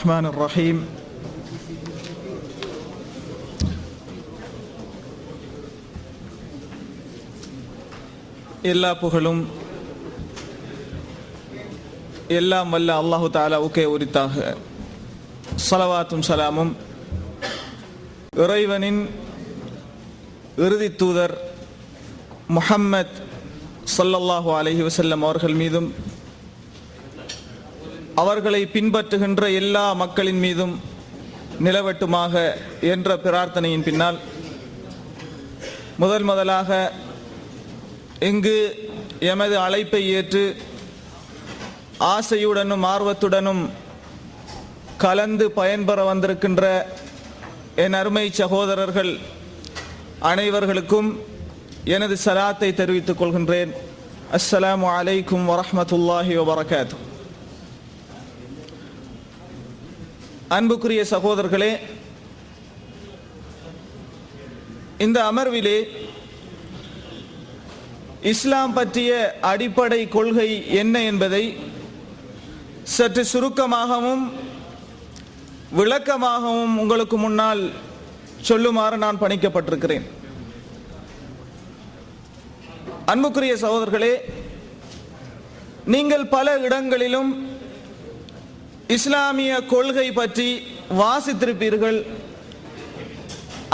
الرحمن الرحيم எல்லா புகழும் எல்லாம் வல்ல அல்லாஹு தஆலாவுக்கே உரித்தாக. ஸலவாத்தும் சலாமும் இறைவனின் இறுதி தூதர் முஹம்மத் ஸல்லல்லாஹு அலைஹி வஸல்லம் அவர்கள் மீதும் அவர்களை பின்பற்றுகின்ற எல்லா மக்களின் மீதும் நிலவட்டுமாக என்ற பிரார்த்தனையின் பின்னால் முதலாக இங்கு எமது அழைப்பை ஏற்று ஆசையுடனும் ஆர்வத்துடனும் கலந்து பயன்பெற வந்திருக்கின்ற என் அருமை சகோதரர்கள் அனைவர்களுக்கும் எனது சலாத்தை தெரிவித்துக் கொள்கின்றேன். அஸ்ஸலாமு அலைக்கும் வரஹ்மத்துல்லாஹி வபரகாத்துஹு. அன்புக்குரிய சகோதரர்களே, இந்த அமர்விலே இஸ்லாம் பற்றிய அடிப்படை கொள்கை என்ன என்பதை சற்று சுருக்கமாகவும் விளக்கமாகவும் உங்களுக்கு முன்னால் சொல்லுமாறு நான் பணிக்கப்பட்டிருக்கிறேன். அன்புக்குரிய சகோதரர்களே, நீங்கள் பல இடங்களிலும் இஸ்லாமிய கொள்கை பற்றி வாசித்திருப்பீர்கள்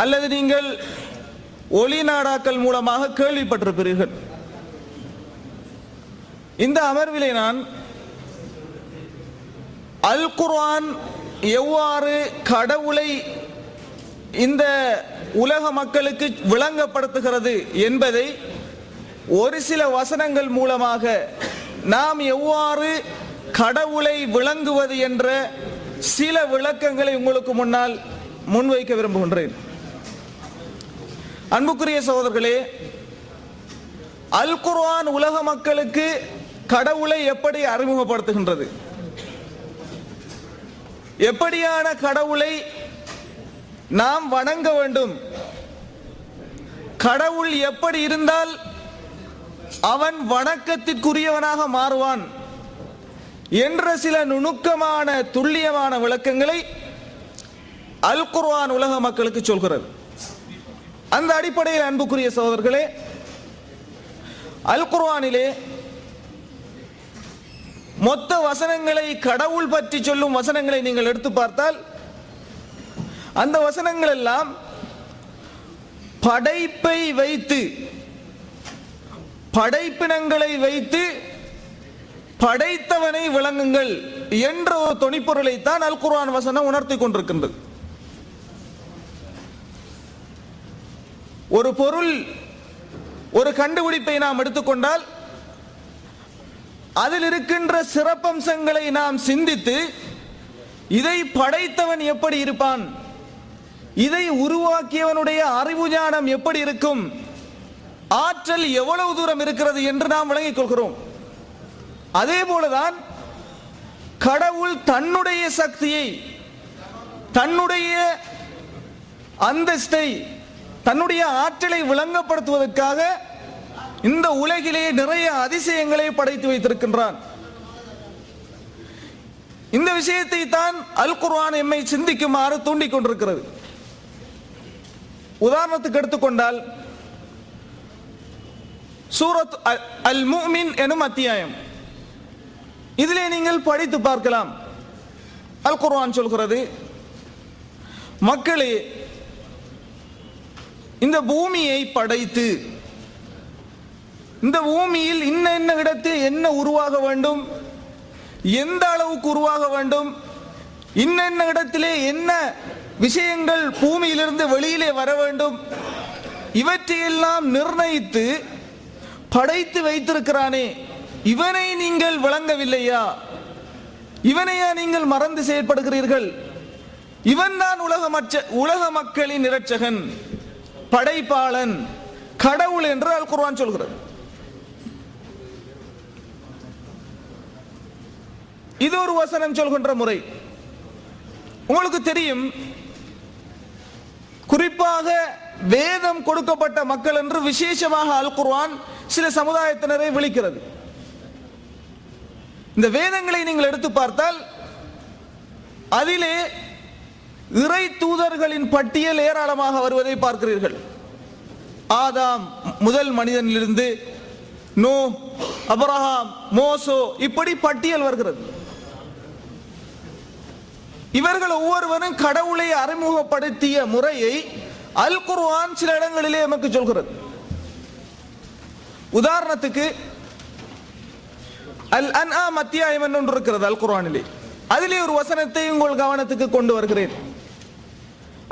அல்லது நீங்கள் ஒளி நாடாக்கள் மூலமாக கேள்விப்பட்டிருப்பீர்கள். இந்த அமர்விலே நான் அல் குர்ஆன் எவ்வாறு கடவுளை இந்த உலக மக்களுக்கு விளங்கப்படுத்துகிறது என்பதை ஒரு சில வசனங்கள் மூலமாக நாம் எவ்வாறு கடவுளை விளங்குவது என்ற சில விளக்கங்களை உங்களுக்கு முன்னால் முன்வைக்க விரும்புகின்றேன். அன்புக்குரிய சகோதரர்களே, அல் குர்ஆன் உலக மக்களுக்கு கடவுளை எப்படி அறிமுகப்படுத்துகின்றது, எப்படியான கடவுளை நாம் வணங்க வேண்டும், கடவுள் எப்படி இருந்தால் அவன் வணக்கத்திற்குரியவனாக மாறுவான் என்ற சில நுணுக்கமான துல்லியமான விளக்கங்களை அல் குர்ஆன் உலக மக்களுக்கு சொல்கிறது. அந்த அடிப்படையில் அன்புக்குரிய சகோதரர்களே, அல் குர்ஆனிலே மொத்த வசனங்களை, கடவுள் பற்றி சொல்லும் வசனங்களை நீங்கள் எடுத்து பார்த்தால் அந்த வசனங்கள் எல்லாம் படைப்பை வைத்து, படைப்பினங்களை வைத்து படைத்தவனை விளங்குங்கள் என்ற ஒரு தொனிப்பொருளை தான் அல் குர்ஆன் வசனம் உணர்த்தி கொண்டிருக்கின்றது. ஒரு பொருள், ஒரு கண்டுபிடிப்பை நாம் எடுத்துக்கொண்டால் அதில் இருக்கின்ற சிறப்பம்சங்களை நாம் சிந்தித்து இதை படைத்தவன் எப்படி இருப்பான், இதை உருவாக்கியவனுடைய அறிவு ஞானம் எப்படி இருக்கும், ஆற்றல் எவ்வளவு தூரம் இருக்கிறது என்று நாம் விளங்கிக் கொள்கிறோம். அதே போலதான் கடவுள் தன்னுடைய சக்தியை, தன்னுடைய அந்தஸ்தை, தன்னுடைய ஆற்றலை விளங்கப்படுத்துவதற்காக இந்த உலகிலே நிறைய அதிசயங்களை படைத்து வைத்திருக்கின்றான். இந்த விஷயத்தை தான் அல் குர்ஆன் எம்மை சிந்திக்குமாறு தூண்டிக் கொண்டிருக்கிறது. உதாரணத்துக்கு எடுத்துக்கொண்டால் சூரத் அல் முஃமின் எனும் அத்தியாயம், இதிலே நீங்கள் படித்து பார்க்கலாம். அல் குர்ஆன் சொல்கிறது, மக்களே, இந்த பூமியை படைத்து இந்த பூமியில் இன்ன இடத்தில் என்ன உருவாக வேண்டும், எந்த அளவுக்கு உருவாக வேண்டும், இன்ன இடத்திலே என்ன விஷயங்கள் பூமியிலிருந்து வெளியிலே வர வேண்டும், இவற்றையெல்லாம் நிர்ணயித்து படைத்து வைத்திருக்கிறானே, இவனை நீங்கள் விளங்கவில்லையா, இவனையா நீங்கள் மறந்து செயல்படுகிறீர்கள், இவன்தான் உலக மக்களின் இரட்சகன், படைப்பாளன், கடவுள் என்று அல் குர்ஆன் சொல்கிறது. இது ஒரு வசனம் சொல்கின்ற முறை. உங்களுக்கு தெரியும், குறிப்பாக வேதம் கொடுக்கப்பட்ட மக்கள் என்று விசேஷமாக அல் குர்ஆன் சில சமுதாயத்தினரை விളിக்கிறது. இந்த வேதங்களை நீங்கள் எடுத்து பார்த்தால் அதிலே இறை தூதர்களின் பட்டியல் ஏராளமாக வருவதை பார்க்கிறீர்கள். ஆதாம் முதல் மனிதனிலிருந்து நூ, அப்ரஹாம், மோசே, இப்படி பட்டியல் வருகிறது. இவர்கள் ஒவ்வொருவரும் கடவுளை அறிமுகப்படுத்திய முறையை அல் குர்ஆன் சில இடங்களிலே நமக்கு சொல்கிறது. உதாரணத்துக்கு அல் அன்ஆம் அத்தியாயம் என்று இருக்கிறது அல் குர்ஆனிலே. அதிலே ஒரு வசனத்தை உங்கள் கவனத்துக்கு கொண்டு வருகிறேன்.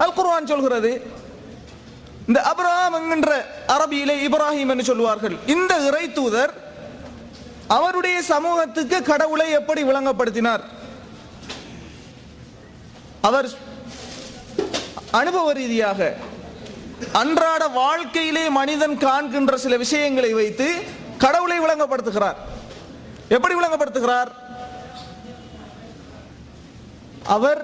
அல் குர்ஆன் சொல்கிறது, இந்த அப்ரஹாம் என்கின்ற அரபியிலே இப்ராஹிம் என்று சொல்வார்கள், இந்த இறை தூதர் அவருடைய சமூகத்துக்கு கடவுளை எப்படி விளங்கப்படுத்தினார்? அவர் அனுபவ ரீதியாக அன்றாட வாழ்க்கையிலே மனிதன் காண்கின்ற சில விஷயங்களை வைத்து கடவுளை விளங்கப்படுத்துகிறார். எப்படி விளங்கப்படுத்துகிறார்? அவர்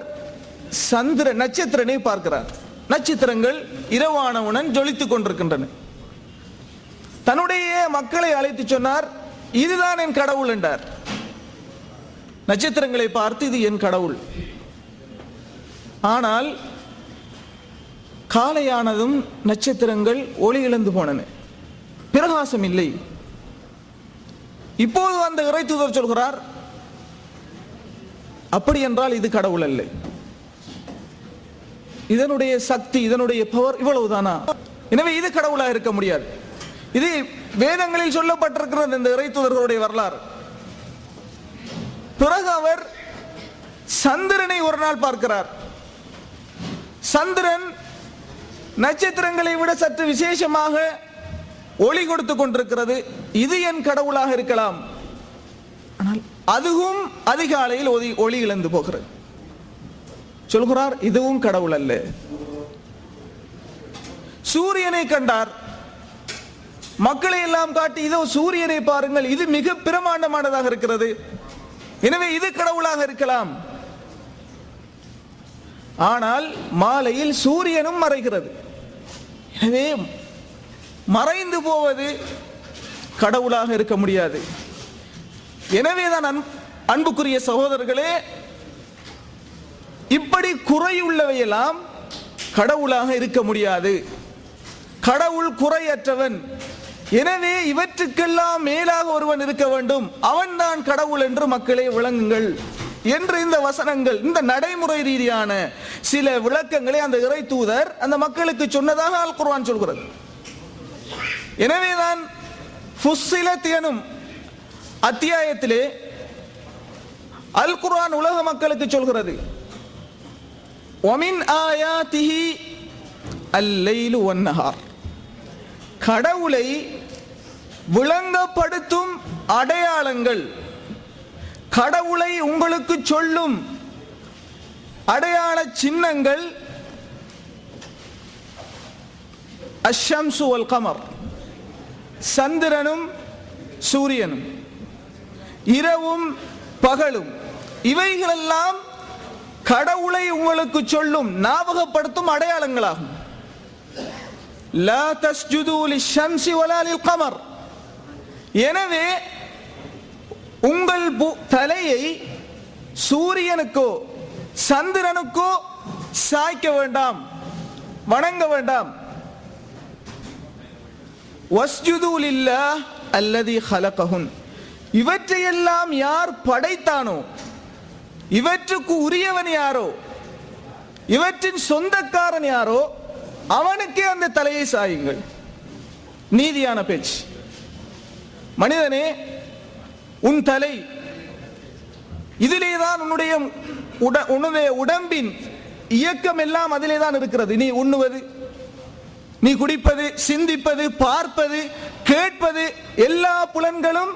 நட்சத்திரனை பார்க்கிறார். நட்சத்திரங்கள் இரவானவுடன் ஜொலித்துக் கொண்டிருக்கின்றன. தன்னுடைய மக்களை அழைத்து சொன்னார், இதுதான் என் கடவுள் என்றார். நட்சத்திரங்களை பார்த்து இது என் கடவுள். ஆனால் காலையானதும் நட்சத்திரங்கள் ஒளி இழந்து போனன, பிரகாசம் இல்லை. இப்போது அந்த இறை தூதர் சொல்கிறார், அப்படி என்றால் இது கடவுள் அல்ல, இதனுடைய சக்தி, இதனுடைய பவர் இவ்வளவுதானா? எனவே இது கடவுளாக இருக்க முடியாது. இது வேதங்களில் சொல்லப்பட்டிருக்கிறது இந்த இறை தூதர்களுடைய வரலாறு. பிறகு அவர் சந்திரனை ஒரு நாள் பார்க்கிறார். சந்திரன் நட்சத்திரங்களை விட சற்று விசேஷமாக ஒளி கொடுத்து கொண்டிருக்கிறது. இது என் கடவுளாக இருக்கலாம். ஆனால் அதுவும் அதிகாலையில் ஒளி இழந்து போகிறது. சொல்கிறார், இதுவும் கடவுள் அல்ல. சூரியனை கண்டார். மக்களை எல்லாம் காட்டி, இதோ சூரியனை பாருங்கள், இது மிக பிரமாண்டமானதாக இருக்கிறது, எனவே இது கடவுளாக இருக்கலாம். ஆனால் மாலையில் சூரியனும் மறைகிறது. எனவே மறைந்து போவது கடவுளாக இருக்க முடியாது. எனவேதான் அன்புக்குரிய சகோதரர்களே, இப்படி குறையுள்ளவையெல்லாம் கடவுளாக இருக்க முடியாது. கடவுள் குறையற்றவன். எனவே இவற்றுக்கெல்லாம் மேலாக ஒருவன் இருக்க வேண்டும், அவன்தான் கடவுள் என்று மக்களை விளங்குங்கள் என்று இந்த வசனங்கள், இந்த நடைமுறை ரீதியான சில விளக்கங்களை அந்த இறை தூதர் அந்த மக்களுக்கு சொன்னதாக அல் குர்ஆன் சொல்கிறது. எனவேதான் ஃபுஸ்ஸிலத் எனும் அத்தியாயத்திலே அல் குர்ஆன் உலக மக்களுக்கு சொல்கிறது, வமின் ஆயாத்திஹி அல்லைலு வன்னஹார், கடவுளை விளங்கப்படுத்தும் அடையாளங்கள், கடவுளை உங்களுக்கு சொல்லும் அடையாள சின்னங்கள் அஷ்ஷம்சு வல் கமர், சந்திரனும் சூரியனும், இரவும் பகலும், இவைகளெல்லாம் கடவுளை உங்களுக்கு சொல்லும் ஞாபகப்படுத்தும் அடையாளங்களாகும். லா தஸ்ஜுது லிஷம்சி வலா லில் கமர், எனவே உங்கள் தலையை சூரியனுக்கோ சந்திரனுக்கோ சாய்க்க வேண்டாம், வணங்க வேண்டாம். வஸ்ஜுது லில்லாஹ் அல்லதி ஹலகஹுன், இவற்றையெல்லாம் யார் படைத்தானோ, இவற்றுக்கு உரியவன் யாரோ, இவற்றின் சொந்தக்காரன் யாரோ, அவனுக்கே அந்த தலையை சாயுங்கள். நீதியான பேச்சு. மனிதனே, உன் தலை, இதிலேதான் உன்னுடைய உடம்பின் இயக்கம் எல்லாம் அதிலே தான் இருக்கிறது. நீ உண்ணுவது, நீ குடிப்பது, சிந்திப்பது, பார்ப்பது, கேட்பது, எல்லா புலன்களும்